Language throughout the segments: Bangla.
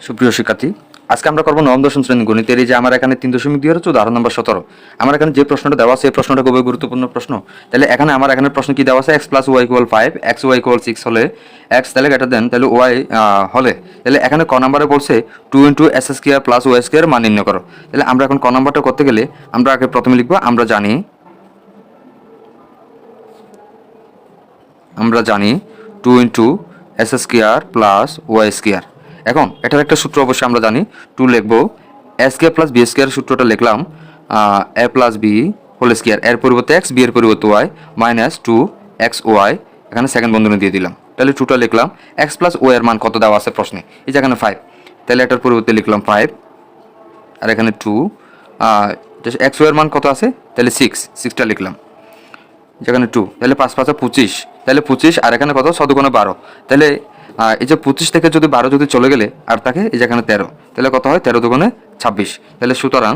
সুপ্রিয় শিক্ষার্থী, আজকে আমরা করবো নবম দশম শ্রেণী গণিতের। এই যে আমার এখানে 3.2 হচ্ছে উদাহরণ নম্বর 17। আমার এখানে যে প্রশ্নটা দেওয়া আছে এই প্রশ্নটা খুবই গুরুত্বপূর্ণ প্রশ্ন। তাহলে এখানে আমার এখানে প্রশ্ন কি দেওয়া আছে, x + y = 5, x y = 6 হলে x তাহলে গ্রেটার দেন তাহলে y হলে, তাহলে এখানে ক নম্বরে বলছে 2 × s² + y² মান নির্ণয় করো। তাহলে আমরা এখন ক নম্বরটা করতে গেলে আমরা আগে প্রথমে লিখবো আমরা জানি 2 × s² + y²। এখন এটার একটা সূত্র অবশ্যই আমরা জানি, 2 লিখবোsk + b² সূত্রটা লিখলাম a + b হোল² এর পরিবর্তে x, b এর পরিবর্তে y -2xy, এখানে সেকেন্ড বন্ধনী দিয়ে দিলাম। তাহলে 2টা লিখলাম। x + y এর মান কত দেওয়া আছে প্রশ্নে, এই যে এখানে 5, তাহলে এটার পরিবর্তে লিখলাম 5 আর এখানে 2। xy এর মান কত আছে, তাহলে 6টা লিখলাম, যেখানে 2, তাহলে 5 × 5 = 25, তাহলে 25 আর এখানে কত 6 × 12, তাহলে এই যে 25 থেকে যদি 12 যদি চলে গেলে আর থাকে এই যেখানে 13, তাহলে কত হয় 13 × 2 = 26। তাহলে সুতরাং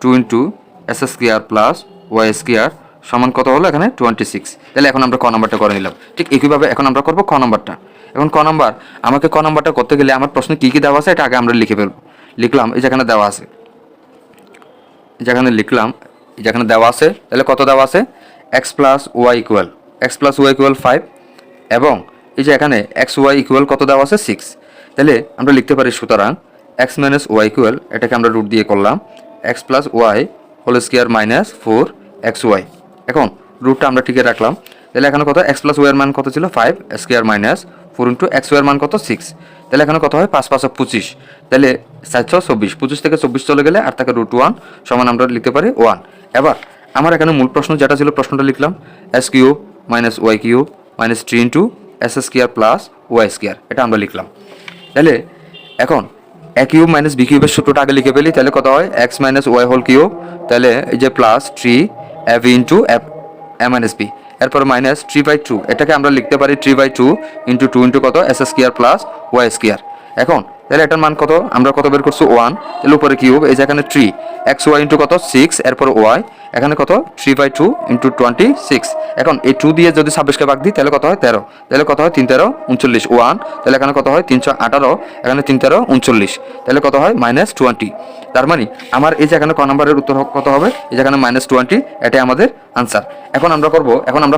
2 × s² + y² সমান কত হলো এখানে 26। তাহলে এখন আমরা ক নাম্বারটা করে নিলাম। ঠিক একইভাবে এখন আমরা করব খ নাম্বারটা। এখন ক নাম্বার, আমাকে ক নাম্বারটা করতে গেলে আমার প্রশ্নে কী কী দেওয়া আছে এটা আগে আমরা লিখে ফেলবো। লিখলাম, এই যেখানে দেওয়া আছে, যেখানে লিখলাম, যেখানে দেওয়া আছে, তাহলে কত দেওয়া আছে, x + y = 5 এবং এই যে এখানে xy = কত দেওয়া আছে 6। তাহলে আমরা লিখতে পারি সুতরাং x - y = এটাকে আমরা রুট দিয়ে করলাম x + y² - 4xy। এখন রুটটা আমরা ঠিকই রাখলাম। তাহলে এখানে কত, x + y এর মান কত ছিল 5, স্কয়ার মাইনাস 4 × xy এর মান কত 6। তাহলে এখানে কত হয় 5 × 5 = 25, তাহলে 424, 25 থেকে 24 চলে গেলে আর তাকে √1 সমান আমরা লিখতে পারি 1। এবার আমার এখানে মূল প্রশ্ন যেটা ছিল প্রশ্নটা লিখলাম s³ - y³ - 3 × s² + y², এটা আমরা লিখলাম। তাহলে এখন a³ - b³ এর সূত্রটা আগে লিখে ফেলি। তাহলে কত হয় x - y³, তাহলে এই যে প্লাস 3ab × a - b, এরপর -3/2, এটাকে আমরা লিখতে পারি 3/2 × 2 × কত s² + y²। এখন তাহলে এটার মান কত, আমরা কত বের করছি 1, তাহলে উপরে কিউব, এই যে এখানে 3 xy × কত 6, এরপর y, এখানে কত 3/2 × 26। এখন এই 2 দিয়ে যদি 26কে ভাগ দিই তাহলে কত হয় 13, তাহলে কত হয় 3 × 13 = 39, 1, তাহলে এখানে কত হয় 318, এখানে 3 × 13 = 39, তাহলে কত হয় -20। তার মানে আমার এই যে এখানে ক নম্বরের উত্তর কত হবে, এই যে এখানে -20, এটাই আমাদের আনসার। এখন আমরা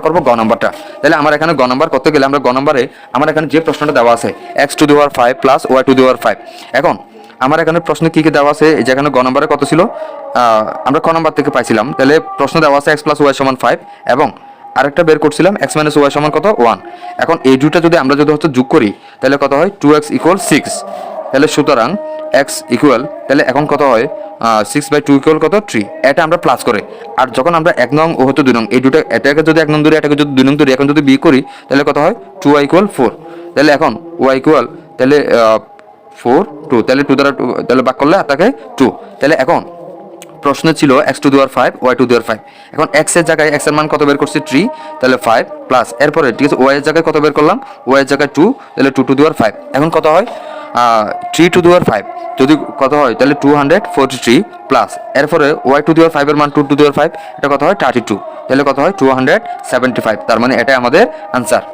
করব গ নাম্বারটা। তাহলে আমার এখানে গ নাম্বার করতে গেলে আমরা গ নাম্বারে আমার এখানে যে প্রশ্নটা দেওয়া আছে x⁵ + y⁵। এখন আমার এখানে প্রশ্নে কি কি দেওয়া আছে, এই যে এখানে গ নাম্বারে কত ছিল, আমরা ক নাম্বার থেকে পাইছিলাম। তাহলে প্রশ্ন দেওয়া আছে x + y = 5 এবং আরেকটা বের করছিলাম x - y সমান কত 1। এখন এই দুইটা যদি আমরা হচ্ছে যোগ করি তাহলে কত হয় 2x = 6। তাহলে সুতরাং x = তাহলে এখন কত হয় 6/2 = কত 3, এটা আমরা প্লাস করে। আর যখন আমরা 1 নং ও হতো 2 নং, এই দুটো এটাকে যদি 1 নং ধরি, এটাকে যদি 2 নং ধরি, এখন যদি বিয়োগ করি তাহলে কত হয় 2y = 4। তাহলে এখন y = তাহলে 4 2, তাহলে 2 দ্বারা তাহলে ভাগ করলে তাকে 2। তাহলে এখন প্রশ্ন ছিল x⁵ y⁵। এখন x এর জায়গায় x এর মান কত বের করছি 3, তাহলে 5 প্লাস এরপরে ঠিক আছে y এর জায়গায় কত বের করলাম, y এর জায়গায় 2, তাহলে 2⁵। এখন কত হয় 3⁵, যদি কত হয় তাহলে 243 প্লাস এরপরে y⁵ এর মান 2⁵, এটা কত হয় 32, তাহলে কত হয় 275। তার মানে এটাই আমাদের আনসার।